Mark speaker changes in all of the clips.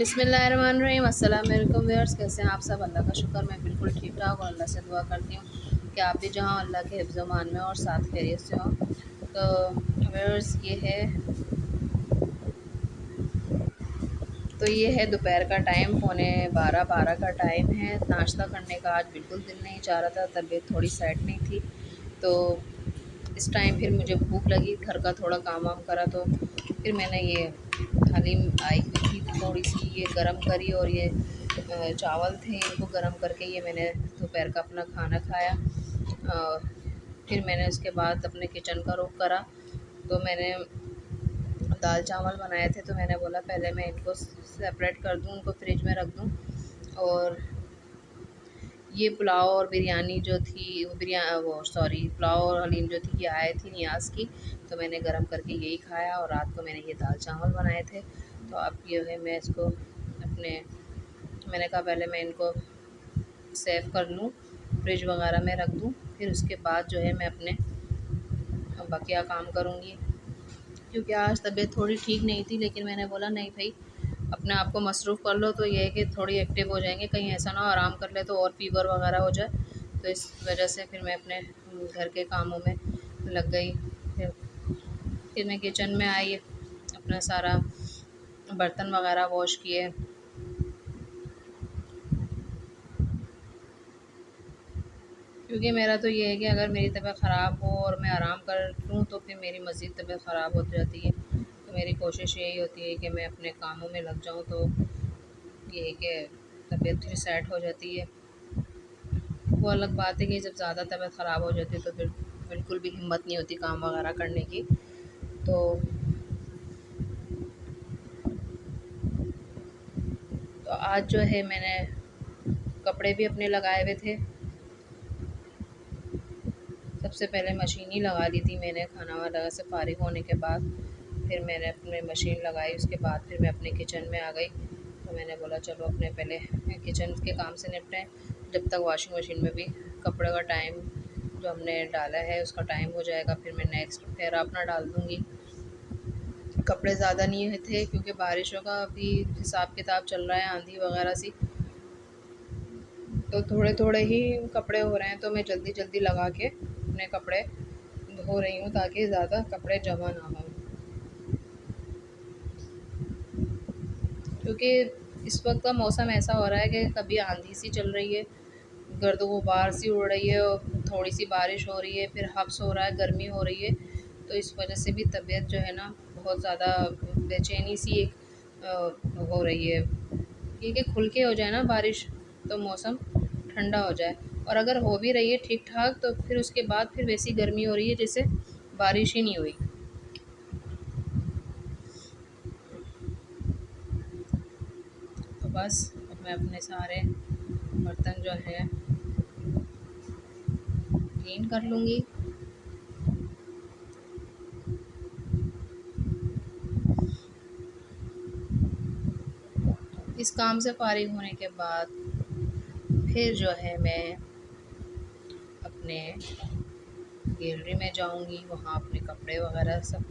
Speaker 1: बिस्मिल्लाहिर्रहमानिर्रहीम। अस्सलाम वालेकुम व्यूअर्स, कैसे हैं आप सब? अल्लाह का शुक्र मैं बिल्कुल ठीक ठाक और अल्लाह से दुआ करती हूँ कि आप भी जहाँ अल्लाह के हिफ्ज़ मान में और साथ खैरियत से हों। तो व्यूअर्स ये है दोपहर का टाइम, पौने 12 का टाइम है। नाश्ता करने का आज बिल्कुल दिल नहीं चाह रहा था, तबीयत थोड़ी सेट नहीं थी। तो इस टाइम फिर मुझे भूख लगी, घर का थोड़ा काम वाम करा तो फिर मैंने ये हलीम आई हुई थी तो थोड़ी सी ये गरम करी और ये चावल थे, इनको गरम करके ये मैंने दोपहर का अपना खाना खाया। फिर मैंने उसके बाद अपने किचन का रुख करा तो मैंने दाल चावल बनाए थे। तो मैंने बोला पहले मैं इनको सेपरेट कर दूँ, उनको फ्रिज में रख दूँ। और ये पुलाव और बिरयानी जो थी पुलाव और हलीम जो थी ये आए थी नियाज़ की, तो मैंने गरम करके यही खाया। और रात को मैंने ये दाल चावल बनाए थे। तो अब ये है मैं इसको मैंने कहा पहले मैं इनको सेव कर लूँ, फ्रिज वगैरह में रख दूँ, फिर उसके बाद जो है मैं अपने बकिया काम करूँगी। क्योंकि आज तबीयत थोड़ी ठीक नहीं थी, लेकिन मैंने बोला नहीं भाई, अपने आप को मसरूफ़ कर लो तो ये है कि थोड़ी एक्टिव हो जाएंगे, कहीं ऐसा ना हो आराम कर ले तो और फीवर वगैरह हो जाए। तो इस वजह से फिर मैं अपने घर के कामों में लग गई। फिर मैं किचन में आई, अपना सारा बर्तन वगैरह वॉश किए। क्योंकि मेरा तो ये है कि अगर मेरी तबीयत ख़राब हो और मैं आराम कर लूँ तो फिर मेरी मज़ीद तबीयत ख़राब हो जाती है। तो मेरी कोशिश यही होती है कि मैं अपने कामों में लग जाऊँ, तो ये है कि तबीयत फिर सेट हो जाती है। वो अलग बात है कि जब ज़्यादा तबीयत ख़राब हो जाती है तो फिर बिल्कुल भी हिम्मत नहीं होती काम वगैरह करने की। तो आज जो है मैंने कपड़े भी अपने लगाए हुए थे। सबसे पहले मशीन ही लगा ली थी मैंने खाना वाना से फारिग होने के बाद। फिर मैंने अपने मशीन लगाई, उसके बाद फिर मैं अपने किचन में आ गई। तो मैंने बोला चलो अपने पहले किचन के काम से निपटें, जब तक वॉशिंग मशीन में भी कपड़े का टाइम जो हमने डाला है उसका टाइम हो जाएगा, फिर मैं नेक्स्ट फिर अपना डाल दूँगी। कपड़े ज़्यादा नहीं थे क्योंकि बारिशों का भी हिसाब किताब चल रहा है, आंधी वगैरह सी, तो थोड़े थोड़े ही कपड़े हो रहे हैं। तो मैं जल्दी जल्दी लगा के अपने कपड़े धो रही हूँ ताकि ज़्यादा कपड़े जमा ना हों। क्योंकि इस वक्त का मौसम ऐसा हो रहा है कि कभी आंधी सी चल रही है, गर्द गुबार सी उड़ रही है, और थोड़ी सी बारिश हो रही है, फिर हब्स हो रहा है, गर्मी हो रही है। तो इस वजह से भी तबीयत जो है ना बहुत ज़्यादा बेचैनी सी हो रही है। क्योंकि खुल के हो जाए ना बारिश तो मौसम ठंडा हो जाए, और अगर हो भी रही है ठीक ठाक तो फिर उसके बाद फिर वैसी गर्मी हो रही है जैसे बारिश ही नहीं हुई। तो बस अब मैं अपने सारे बर्तन जो है क्लीन कर लूँगी। इस काम से फारिग होने के बाद फिर जो है मैं अपने गैलरी में जाऊंगी, वहाँ अपने कपड़े वगैरह सब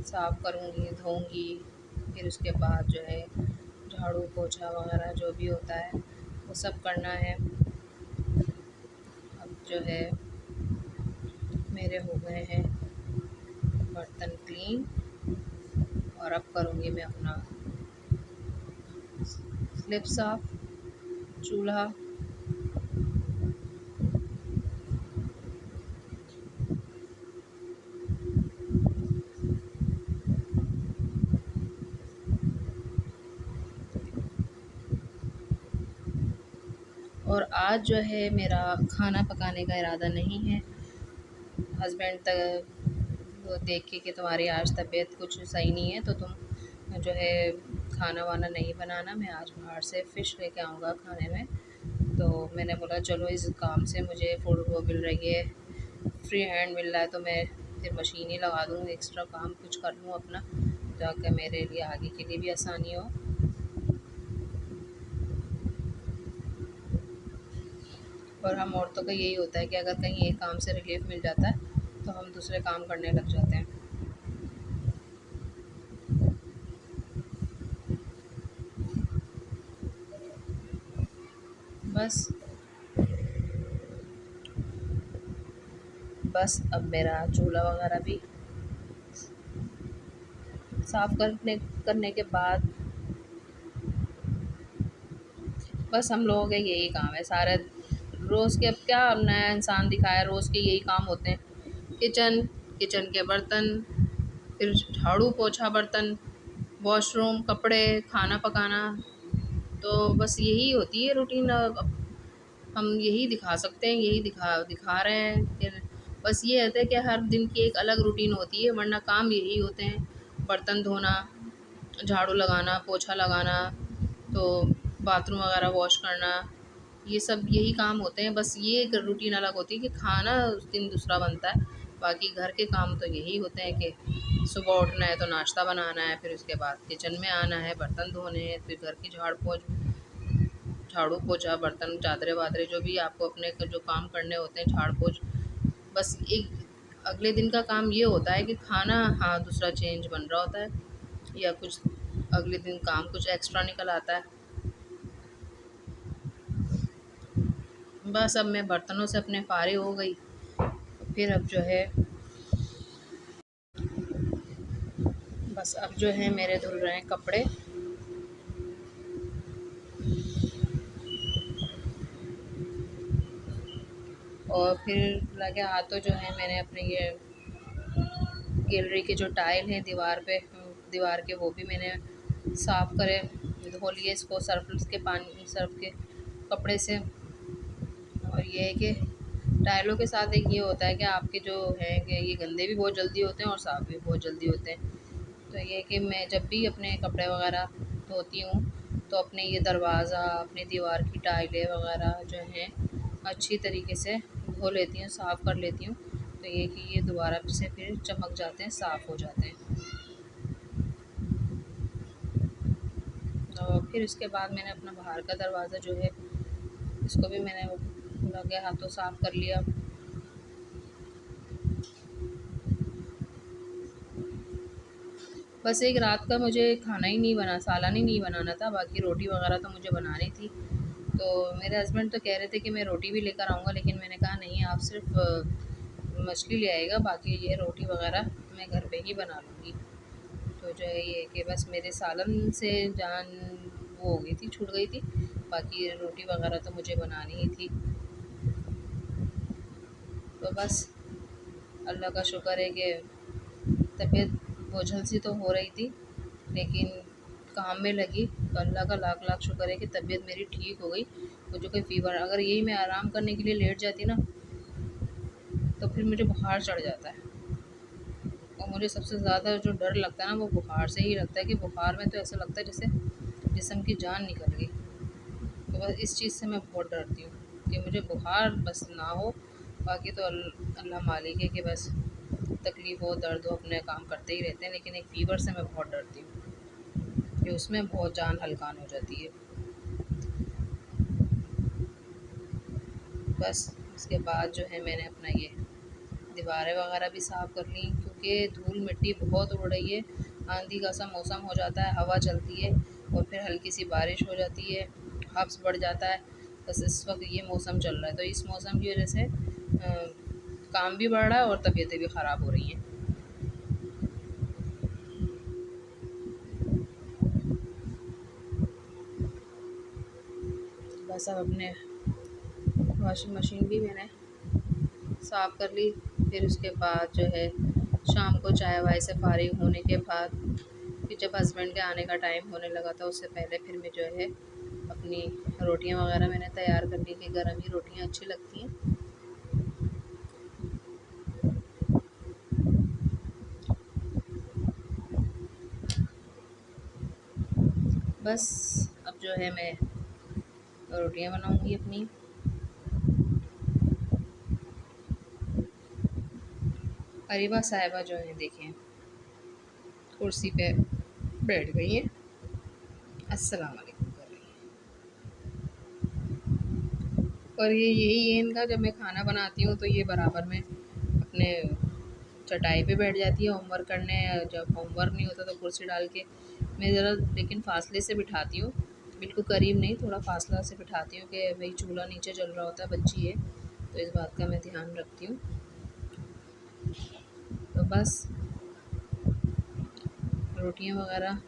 Speaker 1: साफ़ करूँगी, धोऊंगी। फिर उसके बाद जो है झाड़ू पोछा वगैरह जो भी होता है वो सब करना है। अब जो है मेरे हो गए हैं बर्तन क्लीन, और अब करूँगी मैं अपना स्लिप साफ़, चूल्हा। और आज जो है मेरा खाना पकाने का इरादा नहीं है। हस्बैंड तक वो देख के कि तुम्हारी आज तबीयत कुछ सही नहीं है तो तुम जो है खाना वाना नहीं बनाना, मैं आज बाहर से फ़िश लेके आऊँगा खाने में। तो मैंने बोला चलो इस काम से मुझे फूड वो मिल रही है, फ्री हैंड मिल रहा है, तो मैं फिर मशीन ही लगा दूँ, एक्स्ट्रा काम कुछ कर लूँ अपना, ताकि मेरे लिए आगे के लिए भी आसानी हो। और हम औरतों का यही होता है कि अगर कहीं एक काम से रिलीफ मिल जाता है तो हम दूसरे काम करने लग जाते हैं। बस बस अब मेरा चूल्हा वगैरह भी साफ़ करने के बाद बस हम लोगों का यही काम है सारे रोज़ के। अब क्या नया इंसान दिखाया, रोज़ के यही काम होते हैं। किचन, किचन के बर्तन, फिर झाड़ू पोछा, बर्तन, वॉशरूम, कपड़े, खाना पकाना। तो बस यही होती है रूटीन। अब हम यही दिखा सकते हैं, यही दिखा दिखा रहे हैं। फिर बस ये होता है कि हर दिन की एक अलग रूटीन होती है, वरना काम यही होते हैं। बर्तन धोना, झाड़ू लगाना, पोछा लगाना, तो बाथरूम वगैरह वॉश करना, ये सब यही काम होते हैं। बस ये एक रूटीन अलग होती है कि खाना उस दिन दूसरा बनता है। बाकी घर के काम तो यही होते हैं कि सुबह उठना है तो नाश्ता बनाना है, फिर उसके बाद किचन में आना है, बर्तन धोने हैं, फिर घर की झाड़ू पोछा, बर्तन, चादरें वादरें, जो भी आपको अपने जो काम करने होते हैं, झाड़ पोछ। बस एक अगले दिन का काम ये होता है कि खाना, हाँ, दूसरा चेंज बन रहा होता है या कुछ अगले दिन काम कुछ एक्स्ट्रा निकल आता है। बस अब मैं बर्तनों से अपने फारिग हो गई। फिर अब जो है बस अब जो है मेरे धुल रहे हैं कपड़े। और फिर लगे हाथों जो है मैंने अपने ये गैलरी के जो टाइल हैं दीवार के, वो भी मैंने साफ़ करे, धो लिए इसको सर्फ के कपड़े से। और ये है कि टाइलों के साथ एक ये होता है कि आपके जो हैं कि ये गंदे भी बहुत जल्दी होते हैं और साफ़ भी बहुत जल्दी होते हैं। तो ये कि मैं जब भी अपने कपड़े वगैरह धोती हूँ तो अपने ये दरवाज़ा, अपनी दीवार की टाइलें वगैरह जो हैं अच्छी तरीके से धो लेती हूँ, साफ़ कर लेती हूँ। तो ये कि ये दोबारा से फिर चमक जाते हैं, साफ़ हो जाते हैं। और फिर उसके बाद मैंने अपना बाहर का दरवाज़ा जो है इसको भी मैंने लगे हाथों साफ़ कर लिया। बस एक रात का मुझे खाना ही नहीं बना, सालन ही नहीं बनाना था, बाकी रोटी वगैरह तो मुझे बनानी थी। तो मेरे हस्बैंड तो कह रहे थे कि मैं रोटी भी लेकर आऊँगा, लेकिन मैंने कहा नहीं, आप सिर्फ मछली ले आइएगा, बाकी ये रोटी वगैरह मैं घर पे ही बना लूँगी। तो जो है ये कि बस मेरे सालन से जान वो हो गई थी, छूट गई थी। बाकी रोटी वगैरह तो मुझे बनानी ही थी। तो बस अल्लाह का शुक्र है कि तबीयत बोझल सी तो हो रही थी, लेकिन काम में लगी तो अल्लाह का लाख लाख शुक्र है कि तबीयत मेरी ठीक हो गई। मुझे कोई फ़ीवर, अगर यही मैं आराम करने के लिए लेट जाती ना तो फिर मुझे बुखार चढ़ जाता है। और मुझे सबसे ज़्यादा जो डर लगता है ना वो बुखार से ही लगता है कि बुखार में तो ऐसा लगता है जैसे जिस्म की जान निकल गई। तो बस इस चीज़ से मैं बहुत डरती हूँ कि मुझे बुखार बस ना हो। बाकी तो अल्लाह मालिक है कि बस तकलीफ़ हो, दर्द हो, अपने काम करते ही रहते हैं। लेकिन एक फ़ीवर से मैं बहुत डरती हूँ कि उसमें बहुत जान हलकान हो जाती है। बस उसके बाद जो है मैंने अपना ये दीवारें वगैरह भी साफ़ कर ली, क्योंकि धूल मिट्टी बहुत उड़ रही है। आंधी का सा मौसम हो जाता है, हवा चलती है और फिर हल्की सी बारिश हो जाती है, हब्स बढ़ जाता है। बस इस वक्त ये मौसम चल रहा है, तो इस मौसम की वजह से काम भी बढ़ रहा है और तबीयतें भी ख़राब हो रही हैं। बस अब अपने वॉशिंग मशीन भी मैंने साफ़ कर ली। फिर उसके बाद जो है शाम को चाय वाय से फारिग होने के बाद फिर जब हस्बैंड के आने का टाइम होने लगा था उससे पहले फिर मैं जो है अपनी रोटियां वगैरह मैंने तैयार कर ली कि गर्म ही रोटियां अच्छी लगती हैं। बस अब जो है मैं रोटियां बनाऊंगी अपनी। अरीबा साहिबा जो है देखें कुर्सी पे बैठ गई हैं, अस्सलाम वालेकुम कर रही हैं। और ये यही है इनका, जब मैं खाना बनाती हूँ तो ये बराबर में अपने चटाई पे बैठ जाती है होमवर्क करने। जब होमवर्क नहीं होता तो कुर्सी डाल के मैं ज़रा लेकिन फासले से बिठाती हूँ, बिल्कुल करीब नहीं, थोड़ा फासला से बिठाती हूँ कि भाई चूल्हा नीचे जल रहा होता है, बच्ची है तो इस बात का मैं ध्यान रखती हूँ। तो बस रोटियां वगैरह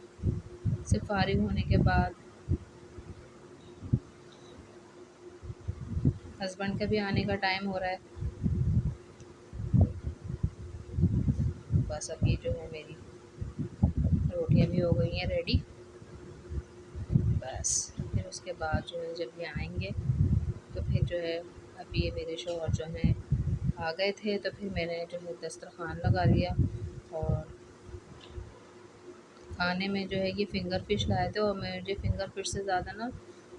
Speaker 1: से फारिग होने के बाद हस्बैंड का भी आने का टाइम हो रहा है। बस अभी जो है मेरी रोटियां भी हो गई हैं रेडी। बस फिर उसके बाद जो है जब ये आएंगे तो फिर जो है अभी ये मेरे शौहर जो हैं आ गए थे, तो फिर मैंने जो है दस्तरखान लगा लिया। और खाने में जो है ये फिंगर फिश लाए थे, और मुझे फिंगर फिश से ज़्यादा ना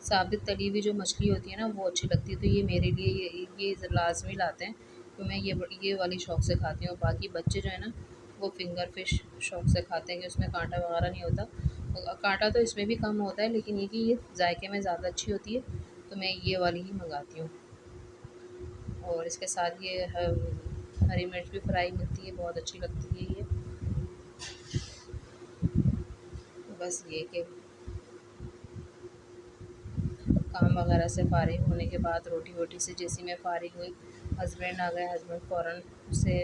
Speaker 1: साबित तली हुई जो मछली होती है ना वो अच्छी लगती है, तो ये मेरे लिए ये लाजमी लाते हैं। तो मैं ये वाली शौक़ से खाती हूँ। बाकी बच्चे जो है ना वो फिंगर फिश शौक़ से खाते हैं कि उसमें कांटा वगैरह नहीं होता। कांटा तो इसमें भी कम होता है, लेकिन ये कि ये जायके में ज़्यादा अच्छी होती है, तो मैं ये वाली ही मंगाती हूँ। और इसके साथ ये हरी मिर्च भी फ्राई मिलती है, बहुत अच्छी लगती है ये। तो बस ये कि काम वगैरह से फ़ारिग होने के बाद रोटी वोटी से जैसे मैं फ़ारिग हुई, हस्बैंड आ गए। हस्बैंड फ़ौरन से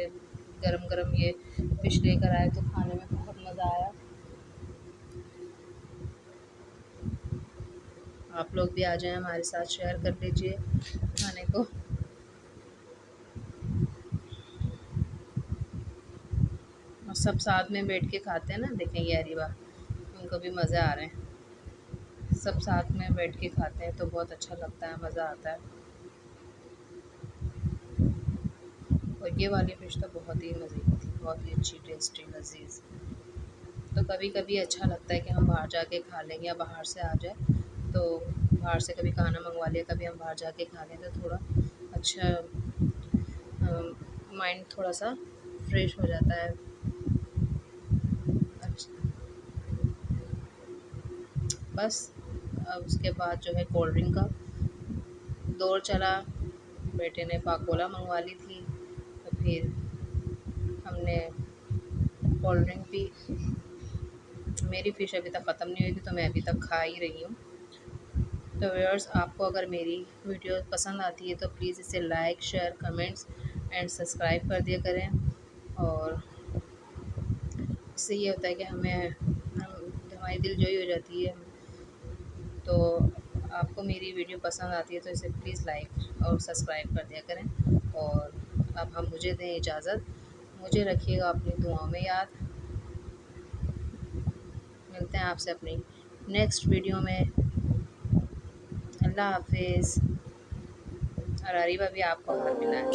Speaker 1: गरम गरम ये फ़िश लेकर आए, तो खाने में बहुत मज़ा आया। आप लोग भी आ जाएं हमारे साथ, शेयर कर लीजिए खाने को। और सब साथ में बैठ के खाते हैं ना, देखें ये अरीबा, उनको भी मज़े आ रहे हैं। सब साथ में बैठ के खाते हैं तो बहुत अच्छा लगता है, मज़ा आता है। और ये वाली फ़िश तो बहुत ही मज़े की थी, बहुत ही अच्छी, टेस्टी, लजीज। तो कभी कभी अच्छा लगता है कि हम बाहर जाके खा लें, या बाहर से आ जाए तो बाहर से कभी खाना मंगवा लिया, कभी हम बाहर जाके खा लें, तो थोड़ा अच्छा माइंड थोड़ा सा फ्रेश हो जाता है। अच्छा, बस अब उसके बाद जो है कोल्ड ड्रिंक का दौर चला। बेटे ने पाकोला मंगवा ली थी, तो फिर हमने कोल्ड ड्रिंक पी। मेरी फ़िश अभी तक ख़त्म नहीं हुई थी, तो मैं अभी तक खा ही रही हूँ। तो व्यूअर्स, आपको अगर मेरी वीडियो पसंद आती है तो प्लीज़ इसे like, share, comments and subscribe कर दिया करें। और इससे ये होता है कि हमारी दिल जोई हो जाती है। तो आपको मेरी वीडियो पसंद आती है तो इसे प्लीज़ लाइक और सब्सक्राइब कर दिया करें। और अब हम मुझे दें इजाज़त, मुझे रखिएगा अपनी दुआओं में याद। मिलते हैं आपसे अपनी नेक्स्ट वीडियो में। अल्लाह हाफिज़। और अरीबा भी आपको हाथ मिलाएं।